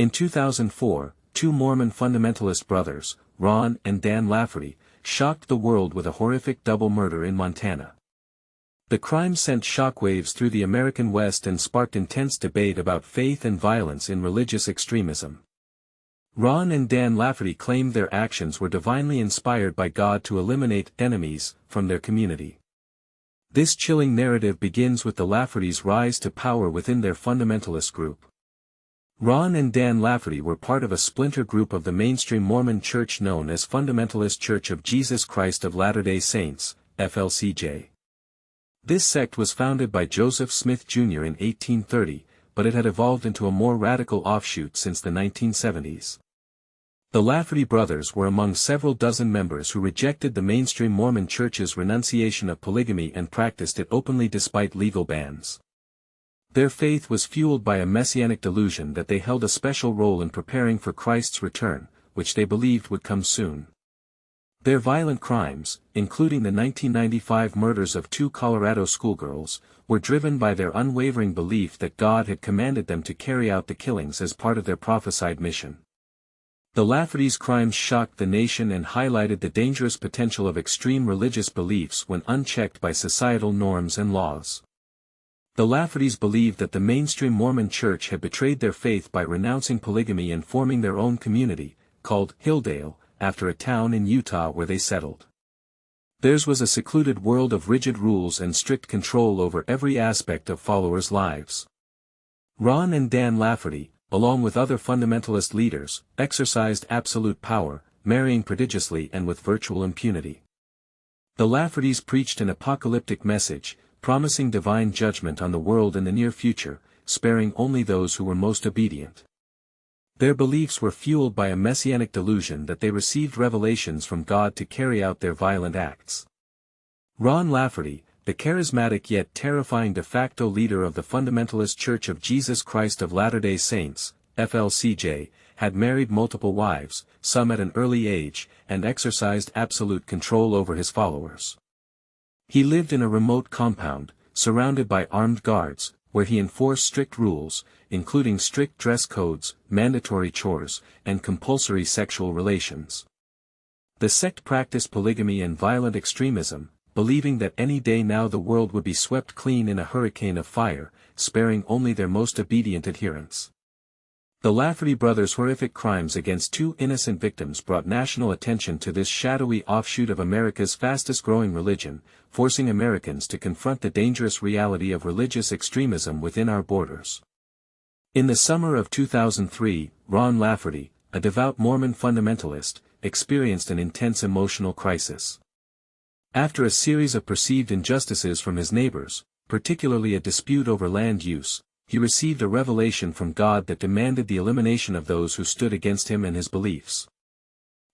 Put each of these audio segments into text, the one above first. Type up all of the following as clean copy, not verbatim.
In 2004, two Mormon fundamentalist brothers, Ron and Dan Lafferty, shocked the world with a horrific double murder in Montana. The crime sent shockwaves through the American West and sparked intense debate about faith and violence in religious extremism. Ron and Dan Lafferty claimed their actions were divinely inspired by God to eliminate enemies from their community. This chilling narrative begins with the Laffertys' rise to power within their fundamentalist group. Ron and Dan Lafferty were part of a splinter group of the mainstream Mormon church known as Fundamentalist Church of Jesus Christ of Latter-day Saints, FLCJ. This sect was founded by Joseph Smith Jr. in 1830, but it had evolved into a more radical offshoot since the 1970s. The Lafferty brothers were among several dozen members who rejected the mainstream Mormon Church's renunciation of polygamy and practiced it openly despite legal bans. Their faith was fueled by a messianic delusion that they held a special role in preparing for Christ's return, which they believed would come soon. Their violent crimes, including the 1995 murders of two Colorado schoolgirls, were driven by their unwavering belief that God had commanded them to carry out the killings as part of their prophesied mission. The Laffertys' crimes shocked the nation and highlighted the dangerous potential of extreme religious beliefs when unchecked by societal norms and laws. The Laffertys believed that the mainstream Mormon Church had betrayed their faith by renouncing polygamy and forming their own community, called Hilldale, after a town in Utah where they settled. Theirs was a secluded world of rigid rules and strict control over every aspect of followers' lives. Ron and Dan Lafferty, along with other fundamentalist leaders, exercised absolute power, marrying prodigiously and with virtual impunity. The Laffertys preached an apocalyptic message, promising divine judgment on the world in the near future, sparing only those who were most obedient. Their beliefs were fueled by a messianic delusion that they received revelations from God to carry out their violent acts. Ron Lafferty, the charismatic yet terrifying de facto leader of the Fundamentalist Church of Jesus Christ of Latter-day Saints, FLCJ, had married multiple wives, some at an early age, and exercised absolute control over his followers. He lived in a remote compound, surrounded by armed guards, where he enforced strict rules, including strict dress codes, mandatory chores, and compulsory sexual relations. The sect practiced polygamy and violent extremism, believing that any day now the world would be swept clean in a hurricane of fire, sparing only their most obedient adherents. The Lafferty brothers' horrific crimes against two innocent victims brought national attention to this shadowy offshoot of America's fastest-growing religion, forcing Americans to confront the dangerous reality of religious extremism within our borders. In the summer of 2003, Ron Lafferty, a devout Mormon fundamentalist, experienced an intense emotional crisis. After a series of perceived injustices from his neighbors, particularly a dispute over land use, he received a revelation from God that demanded the elimination of those who stood against him and his beliefs.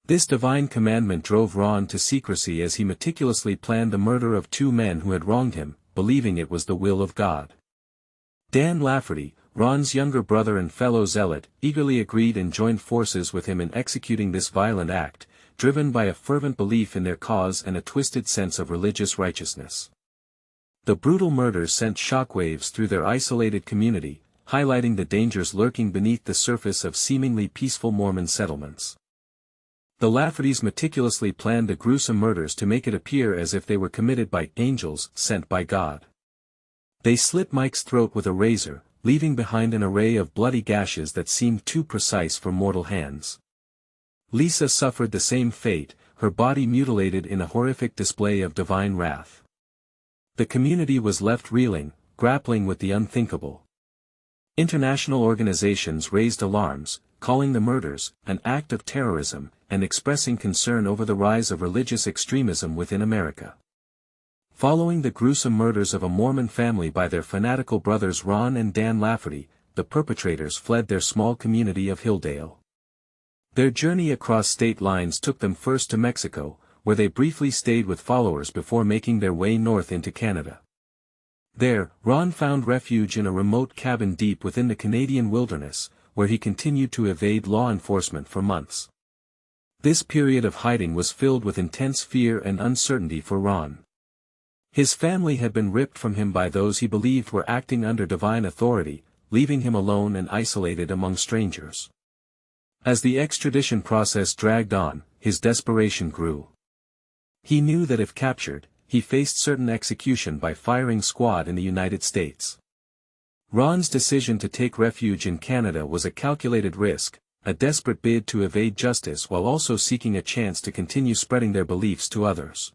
This divine commandment drove Ron to secrecy as he meticulously planned the murder of two men who had wronged him, believing it was the will of God. Dan Lafferty, Ron's younger brother and fellow zealot, eagerly agreed and joined forces with him in executing this violent act, driven by a fervent belief in their cause and a twisted sense of religious righteousness. The brutal murders sent shockwaves through their isolated community, highlighting the dangers lurking beneath the surface of seemingly peaceful Mormon settlements. The Laffertys meticulously planned the gruesome murders to make it appear as if they were committed by angels sent by God. They slit Mike's throat with a razor, leaving behind an array of bloody gashes that seemed too precise for mortal hands. Lisa suffered the same fate, her body mutilated in a horrific display of divine wrath. The community was left reeling, grappling with the unthinkable. International organizations raised alarms, calling the murders an act of terrorism, and expressing concern over the rise of religious extremism within America. Following the gruesome murders of a Mormon family by their fanatical brothers Ron and Dan Lafferty, the perpetrators fled their small community of Hilldale. Their journey across state lines took them first to Mexico, where they briefly stayed with followers before making their way north into Canada. There, Ron found refuge in a remote cabin deep within the Canadian wilderness, where he continued to evade law enforcement for months. This period of hiding was filled with intense fear and uncertainty for Ron. His family had been ripped from him by those he believed were acting under divine authority, leaving him alone and isolated among strangers. As the extradition process dragged on, his desperation grew. He knew that if captured, he faced certain execution by firing squad in the United States. Ron's decision to take refuge in Canada was a calculated risk, a desperate bid to evade justice while also seeking a chance to continue spreading their beliefs to others.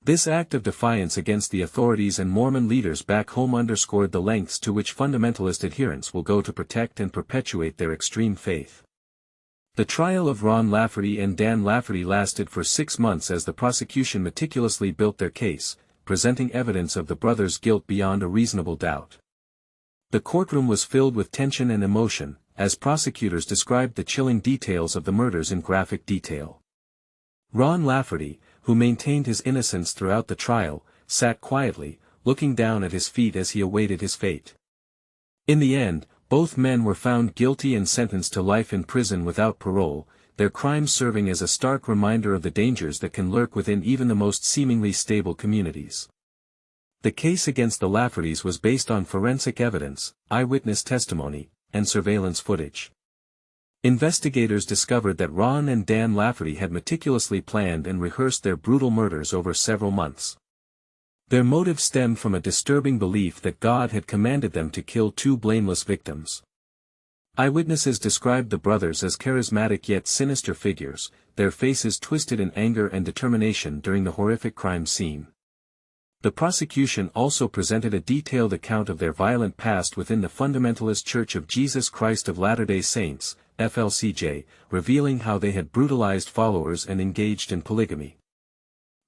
This act of defiance against the authorities and Mormon leaders back home underscored the lengths to which fundamentalist adherents will go to protect and perpetuate their extreme faith. The trial of Ron Lafferty and Dan Lafferty lasted for 6 months as the prosecution meticulously built their case, presenting evidence of the brothers' guilt beyond a reasonable doubt. The courtroom was filled with tension and emotion, as prosecutors described the chilling details of the murders in graphic detail. Ron Lafferty, who maintained his innocence throughout the trial, sat quietly, looking down at his feet as he awaited his fate. In the end, both men were found guilty and sentenced to life in prison without parole, their crimes serving as a stark reminder of the dangers that can lurk within even the most seemingly stable communities. The case against the Laffertys was based on forensic evidence, eyewitness testimony, and surveillance footage. Investigators discovered that Ron and Dan Lafferty had meticulously planned and rehearsed their brutal murders over several months. Their motive stemmed from a disturbing belief that God had commanded them to kill 2 blameless victims. Eyewitnesses described the brothers as charismatic yet sinister figures, their faces twisted in anger and determination during the horrific crime scene. The prosecution also presented a detailed account of their violent past within the Fundamentalist Church of Jesus Christ of Latter-day Saints, FLCJ, revealing how they had brutalized followers and engaged in polygamy.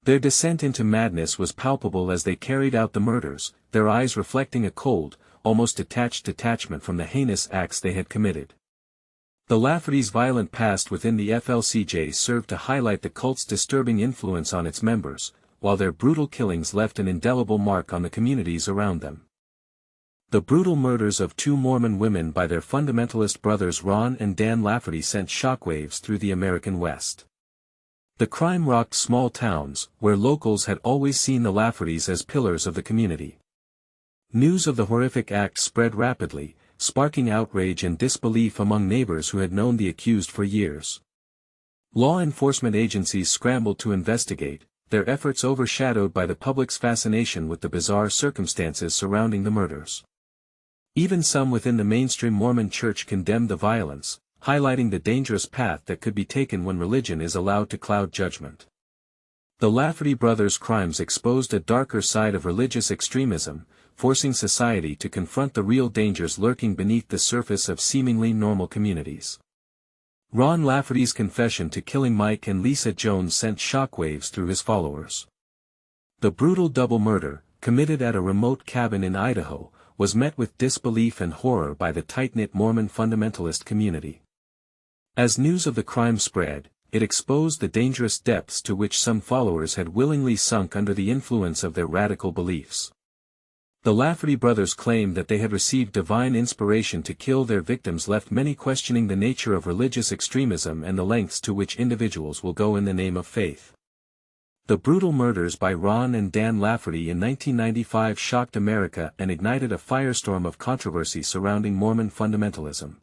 Their descent into madness was palpable as they carried out the murders, their eyes reflecting a cold, almost detached detachment from the heinous acts they had committed. The Laffertys' violent past within the FLCJ served to highlight the cult's disturbing influence on its members, while their brutal killings left an indelible mark on the communities around them. The brutal murders of 2 Mormon women by their fundamentalist brothers Ron and Dan Lafferty sent shockwaves through the American West. The crime rocked small towns, where locals had always seen the Laffertys as pillars of the community. News of the horrific act spread rapidly, sparking outrage and disbelief among neighbors who had known the accused for years. Law enforcement agencies scrambled to investigate, their efforts overshadowed by the public's fascination with the bizarre circumstances surrounding the murders. Even some within the mainstream Mormon Church condemned the violence, highlighting the dangerous path that could be taken when religion is allowed to cloud judgment. The Lafferty brothers' crimes exposed a darker side of religious extremism, forcing society to confront the real dangers lurking beneath the surface of seemingly normal communities. Ron Lafferty's confession to killing Mike and Lisa Jones sent shockwaves through his followers. The brutal double murder, committed at a remote cabin in Idaho, was met with disbelief and horror by the tight-knit Mormon fundamentalist community. As news of the crime spread, it exposed the dangerous depths to which some followers had willingly sunk under the influence of their radical beliefs. The Lafferty brothers claimed that they had received divine inspiration to kill their victims, left many questioning the nature of religious extremism and the lengths to which individuals will go in the name of faith. The brutal murders by Ron and Dan Lafferty in 1995 shocked America and ignited a firestorm of controversy surrounding Mormon fundamentalism.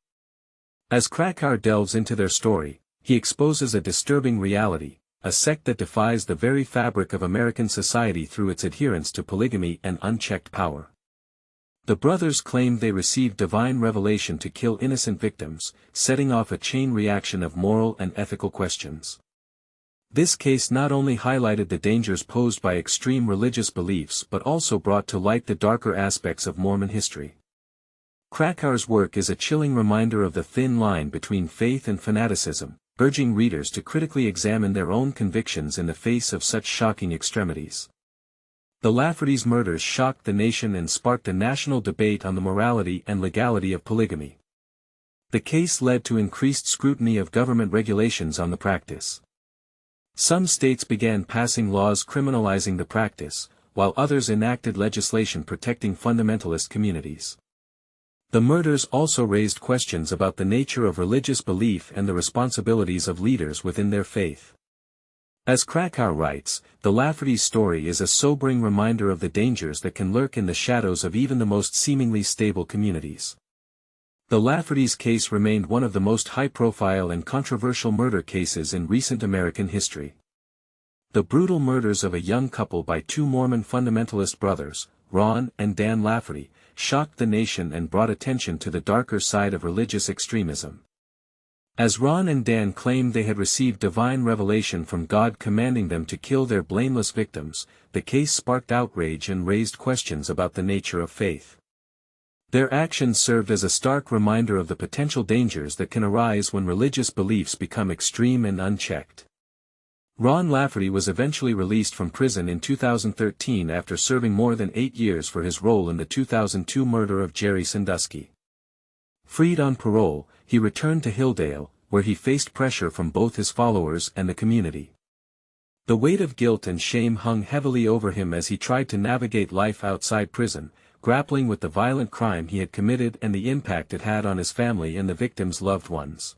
As Krakauer delves into their story, he exposes a disturbing reality, a sect that defies the very fabric of American society through its adherence to polygamy and unchecked power. The brothers claimed they received divine revelation to kill innocent victims, setting off a chain reaction of moral and ethical questions. This case not only highlighted the dangers posed by extreme religious beliefs but also brought to light the darker aspects of Mormon history. Krakauer's work is a chilling reminder of the thin line between faith and fanaticism, urging readers to critically examine their own convictions in the face of such shocking extremities. The Laffertys' murders shocked the nation and sparked a national debate on the morality and legality of polygamy. The case led to increased scrutiny of government regulations on the practice. Some states began passing laws criminalizing the practice, while others enacted legislation protecting fundamentalist communities. The murders also raised questions about the nature of religious belief and the responsibilities of leaders within their faith. As Krakauer writes, the Lafferty story is a sobering reminder of the dangers that can lurk in the shadows of even the most seemingly stable communities. The Laffertys case remained one of the most high-profile and controversial murder cases in recent American history. The brutal murders of a young couple by two Mormon fundamentalist brothers, Ron and Dan Lafferty, shocked the nation and brought attention to the darker side of religious extremism. As Ron and Dan claimed they had received divine revelation from God commanding them to kill their blameless victims, the case sparked outrage and raised questions about the nature of faith. Their actions served as a stark reminder of the potential dangers that can arise when religious beliefs become extreme and unchecked. Ron Lafferty was eventually released from prison in 2013 after serving more than 8 years for his role in the 2002 murder of Jerry Sandusky. Freed on parole, he returned to Hilldale, where he faced pressure from both his followers and the community. The weight of guilt and shame hung heavily over him as he tried to navigate life outside prison, grappling with the violent crime he had committed and the impact it had on his family and the victims' loved ones.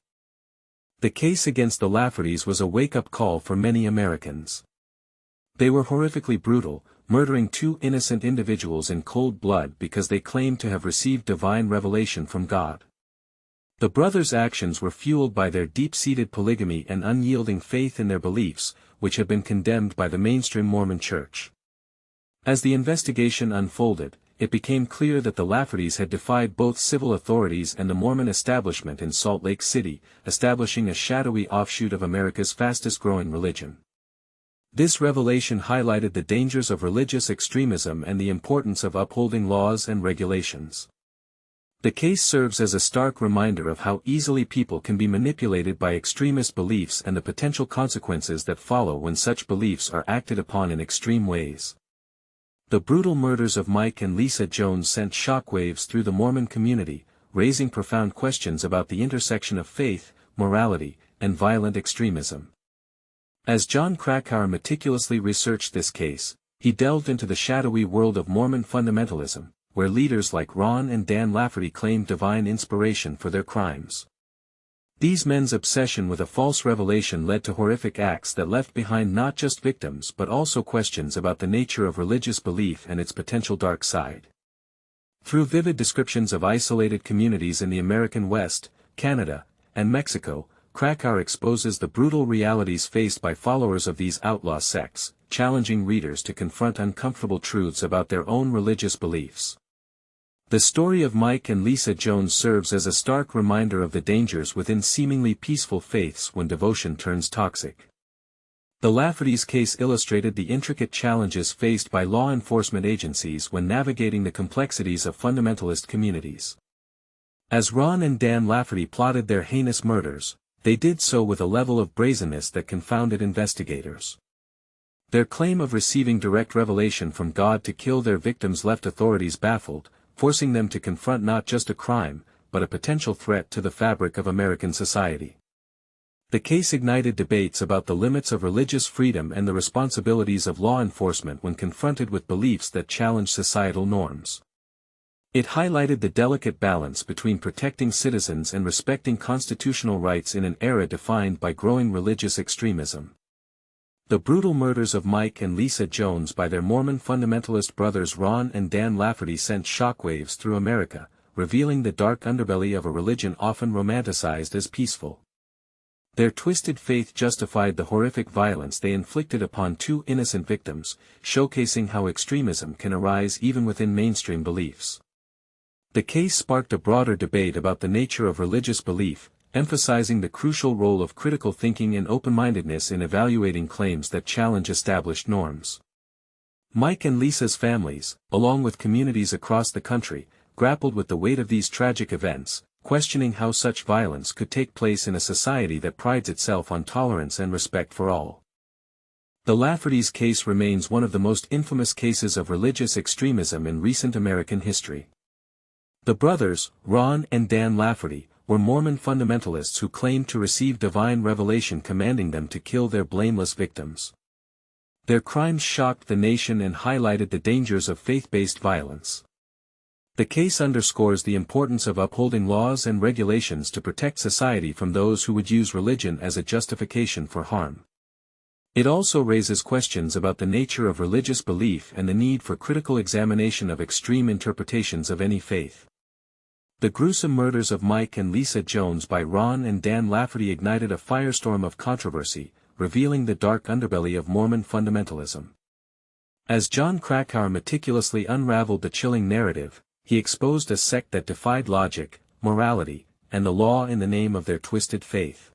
The case against the Laffertys was a wake-up call for many Americans. They were horrifically brutal, murdering two innocent individuals in cold blood because they claimed to have received divine revelation from God. The brothers' actions were fueled by their deep-seated polygamy and unyielding faith in their beliefs, which had been condemned by the mainstream Mormon Church. As the investigation unfolded, it became clear that the Laffertys had defied both civil authorities and the Mormon establishment in Salt Lake City, establishing a shadowy offshoot of America's fastest-growing religion. This revelation highlighted the dangers of religious extremism and the importance of upholding laws and regulations. The case serves as a stark reminder of how easily people can be manipulated by extremist beliefs and the potential consequences that follow when such beliefs are acted upon in extreme ways. The brutal murders of Mike and Lisa Jones sent shockwaves through the Mormon community, raising profound questions about the intersection of faith, morality, and violent extremism. As John Krakauer meticulously researched this case, he delved into the shadowy world of Mormon fundamentalism, where leaders like Ron and Dan Lafferty claimed divine inspiration for their crimes. These men's obsession with a false revelation led to horrific acts that left behind not just victims but also questions about the nature of religious belief and its potential dark side. Through vivid descriptions of isolated communities in the American West, Canada, and Mexico, Krakauer exposes the brutal realities faced by followers of these outlaw sects, challenging readers to confront uncomfortable truths about their own religious beliefs. The story of Mike and Lisa Jones serves as a stark reminder of the dangers within seemingly peaceful faiths when devotion turns toxic. The Laffertys case illustrated the intricate challenges faced by law enforcement agencies when navigating the complexities of fundamentalist communities. As Ron and Dan Lafferty plotted their heinous murders, they did so with a level of brazenness that confounded investigators. Their claim of receiving direct revelation from God to kill their victims left authorities baffled, forcing them to confront not just a crime, but a potential threat to the fabric of American society. The case ignited debates about the limits of religious freedom and the responsibilities of law enforcement when confronted with beliefs that challenge societal norms. It highlighted the delicate balance between protecting citizens and respecting constitutional rights in an era defined by growing religious extremism. The brutal murders of Mike and Lisa Jones by their Mormon fundamentalist brothers Ron and Dan Lafferty sent shockwaves through America, revealing the dark underbelly of a religion often romanticized as peaceful. Their twisted faith justified the horrific violence they inflicted upon two innocent victims, showcasing how extremism can arise even within mainstream beliefs. The case sparked a broader debate about the nature of religious belief, emphasizing the crucial role of critical thinking and open-mindedness in evaluating claims that challenge established norms. Mike and Lisa's families, along with communities across the country, grappled with the weight of these tragic events, questioning how such violence could take place in a society that prides itself on tolerance and respect for all. The Laffertys case remains one of the most infamous cases of religious extremism in recent American history. The brothers, Ron and Dan Lafferty, were Mormon fundamentalists who claimed to receive divine revelation commanding them to kill their blameless victims. Their crimes shocked the nation and highlighted the dangers of faith-based violence. The case underscores the importance of upholding laws and regulations to protect society from those who would use religion as a justification for harm. It also raises questions about the nature of religious belief and the need for critical examination of extreme interpretations of any faith. The gruesome murders of Mike and Lisa Jones by Ron and Dan Lafferty ignited a firestorm of controversy, revealing the dark underbelly of Mormon fundamentalism. As John Krakauer meticulously unraveled the chilling narrative, he exposed a sect that defied logic, morality, and the law in the name of their twisted faith.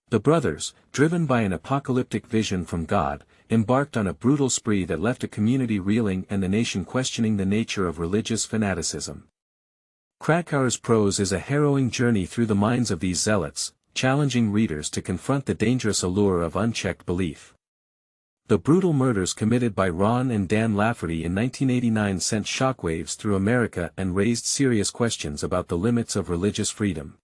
The brothers, driven by an apocalyptic vision from God, embarked on a brutal spree that left a community reeling and the nation questioning the nature of religious fanaticism. Krakauer's prose is a harrowing journey through the minds of these zealots, challenging readers to confront the dangerous allure of unchecked belief. The brutal murders committed by Ron and Dan Lafferty in 1989 sent shockwaves through America and raised serious questions about the limits of religious freedom.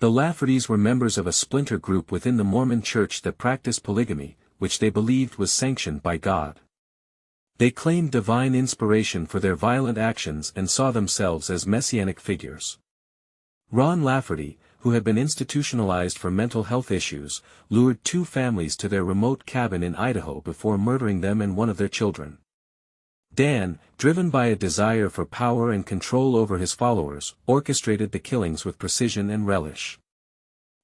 The Laffertys were members of a splinter group within the Mormon Church that practiced polygamy, which they believed was sanctioned by God. They claimed divine inspiration for their violent actions and saw themselves as messianic figures. Ron Lafferty, who had been institutionalized for mental health issues, lured two families to their remote cabin in Idaho before murdering them and one of their children. Dan, driven by a desire for power and control over his followers, orchestrated the killings with precision and relish.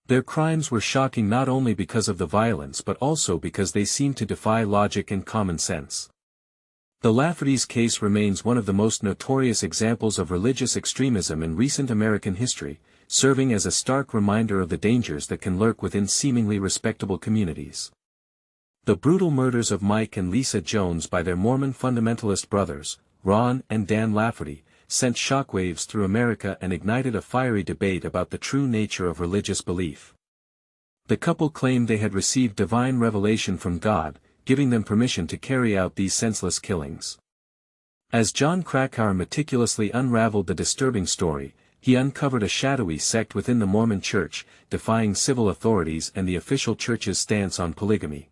Their crimes were shocking not only because of the violence but also because they seemed to defy logic and common sense. The Laffertys case remains one of the most notorious examples of religious extremism in recent American history, serving as a stark reminder of the dangers that can lurk within seemingly respectable communities. The brutal murders of Mike and Lisa Jones by their Mormon fundamentalist brothers, Ron and Dan Lafferty, sent shockwaves through America and ignited a fiery debate about the true nature of religious belief. The couple claimed they had received divine revelation from God, giving them permission to carry out these senseless killings. As John Krakauer meticulously unraveled the disturbing story, he uncovered a shadowy sect within the Mormon Church, defying civil authorities and the official church's stance on polygamy.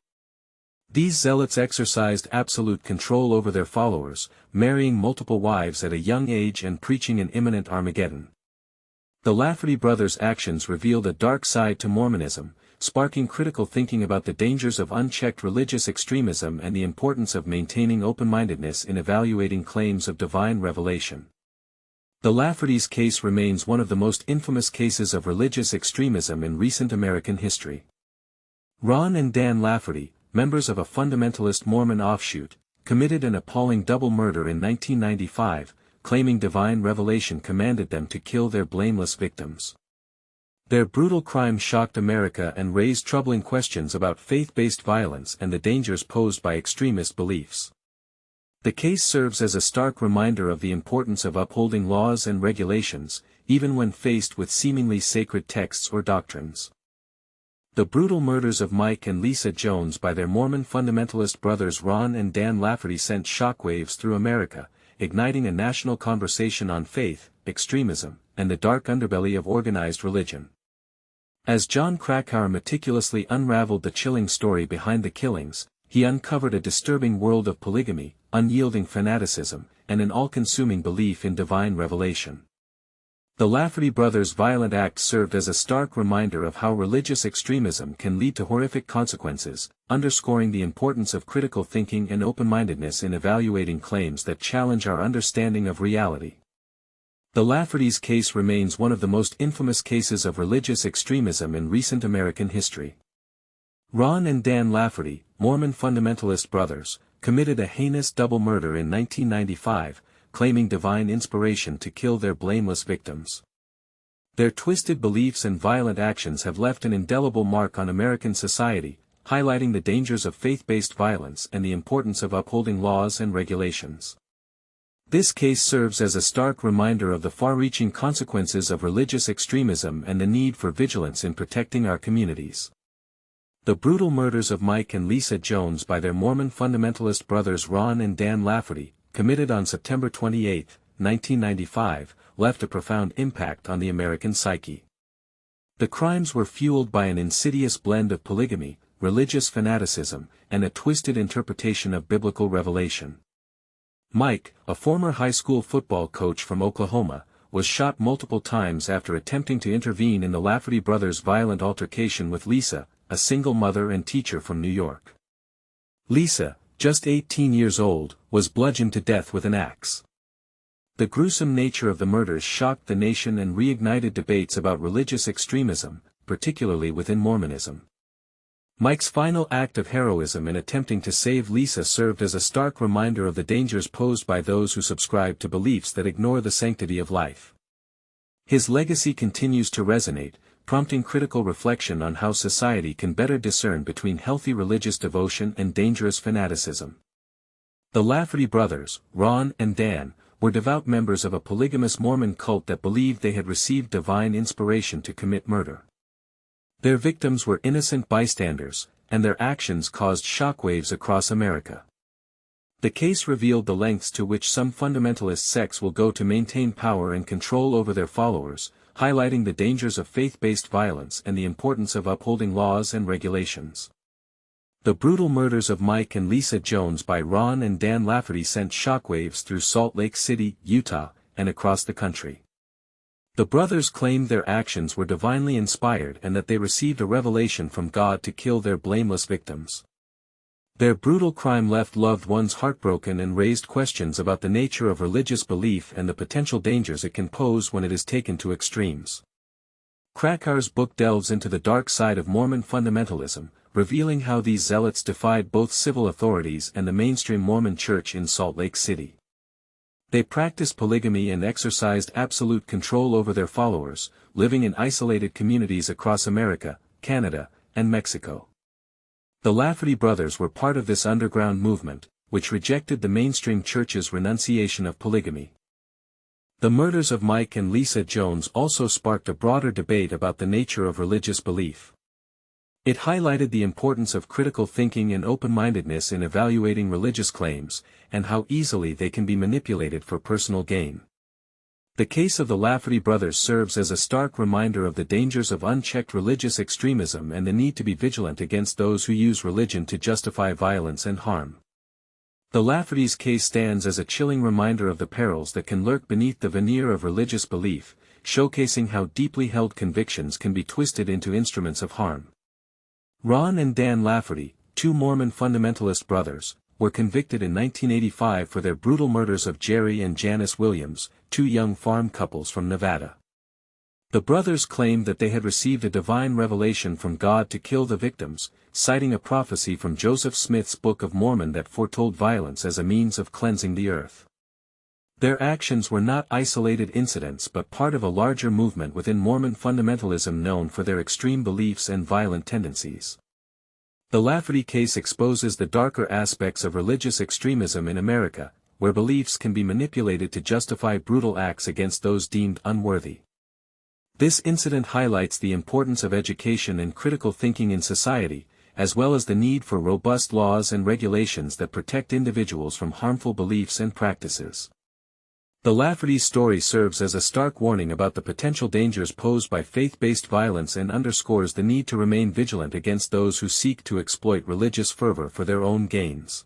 These zealots exercised absolute control over their followers, marrying multiple wives at a young age and preaching an imminent Armageddon. The Lafferty brothers' actions revealed a dark side to Mormonism, sparking critical thinking about the dangers of unchecked religious extremism and the importance of maintaining open-mindedness in evaluating claims of divine revelation. The Laffertys' case remains one of the most infamous cases of religious extremism in recent American history. Ron and Dan Lafferty, members of a fundamentalist Mormon offshoot, committed an appalling double murder in 1995, claiming divine revelation commanded them to kill their blameless victims. Their brutal crime shocked America and raised troubling questions about faith-based violence and the dangers posed by extremist beliefs. The case serves as a stark reminder of the importance of upholding laws and regulations, even when faced with seemingly sacred texts or doctrines. The brutal murders of Mike and Lisa Jones by their Mormon fundamentalist brothers Ron and Dan Lafferty sent shockwaves through America, igniting a national conversation on faith, extremism, and the dark underbelly of organized religion. As John Krakauer meticulously unraveled the chilling story behind the killings, he uncovered a disturbing world of polygamy, unyielding fanaticism, and an all-consuming belief in divine revelation. The Lafferty brothers' violent acts served as a stark reminder of how religious extremism can lead to horrific consequences, underscoring the importance of critical thinking and open-mindedness in evaluating claims that challenge our understanding of reality. The Laffertys' case remains one of the most infamous cases of religious extremism in recent American history. Ron and Dan Lafferty, Mormon fundamentalist brothers, committed a heinous double murder in 1995, claiming divine inspiration to kill their blameless victims. Their twisted beliefs and violent actions have left an indelible mark on American society, highlighting the dangers of faith-based violence and the importance of upholding laws and regulations. This case serves as a stark reminder of the far-reaching consequences of religious extremism and the need for vigilance in protecting our communities. The brutal murders of Mike and Lisa Jones by their Mormon fundamentalist brothers Ron and Dan Lafferty, committed on September 28, 1995, left a profound impact on the American psyche. The crimes were fueled by an insidious blend of polygamy, religious fanaticism, and a twisted interpretation of biblical revelation. Mike, a former high school football coach from Oklahoma, was shot multiple times after attempting to intervene in the Lafferty brothers' violent altercation with Lisa, a single mother and teacher from New York. Lisa, just 18 years old, was bludgeoned to death with an axe. The gruesome nature of the murders shocked the nation and reignited debates about religious extremism, particularly within Mormonism. Mike's final act of heroism in attempting to save Lisa served as a stark reminder of the dangers posed by those who subscribe to beliefs that ignore the sanctity of life. His legacy continues to resonate, prompting critical reflection on how society can better discern between healthy religious devotion and dangerous fanaticism. The Lafferty brothers, Ron and Dan, were devout members of a polygamous Mormon cult that believed they had received divine inspiration to commit murder. Their victims were innocent bystanders, and their actions caused shockwaves across America. The case revealed the lengths to which some fundamentalist sects will go to maintain power and control over their followers, highlighting the dangers of faith-based violence and the importance of upholding laws and regulations. The brutal murders of Mike and Lisa Jones by Ron and Dan Lafferty sent shockwaves through Salt Lake City, Utah, and across the country. The brothers claimed their actions were divinely inspired and that they received a revelation from God to kill their blameless victims. Their brutal crime left loved ones heartbroken and raised questions about the nature of religious belief and the potential dangers it can pose when it is taken to extremes. Krakauer's book delves into the dark side of Mormon fundamentalism, revealing how these zealots defied both civil authorities and the mainstream Mormon Church in Salt Lake City. They practiced polygamy and exercised absolute control over their followers, living in isolated communities across America, Canada, and Mexico. The Lafferty brothers were part of this underground movement, which rejected the mainstream church's renunciation of polygamy. The murders of Mike and Lisa Jones also sparked a broader debate about the nature of religious belief. It highlighted the importance of critical thinking and open-mindedness in evaluating religious claims, and how easily they can be manipulated for personal gain. The case of the Lafferty brothers serves as a stark reminder of the dangers of unchecked religious extremism and the need to be vigilant against those who use religion to justify violence and harm. The Lafferty's case stands as a chilling reminder of the perils that can lurk beneath the veneer of religious belief, showcasing how deeply held convictions can be twisted into instruments of harm. Ron and Dan Lafferty, two Mormon fundamentalist brothers, were convicted in 1985 for their brutal murders of Jerry and Janice Williams, two young farm couples from Nevada. The brothers claimed that they had received a divine revelation from God to kill the victims, citing a prophecy from Joseph Smith's Book of Mormon that foretold violence as a means of cleansing the earth. Their actions were not isolated incidents but part of a larger movement within Mormon fundamentalism known for their extreme beliefs and violent tendencies. The Lafferty case exposes the darker aspects of religious extremism in America, where beliefs can be manipulated to justify brutal acts against those deemed unworthy. This incident highlights the importance of education and critical thinking in society, as well as the need for robust laws and regulations that protect individuals from harmful beliefs and practices. The Lafferty story serves as a stark warning about the potential dangers posed by faith-based violence and underscores the need to remain vigilant against those who seek to exploit religious fervor for their own gains.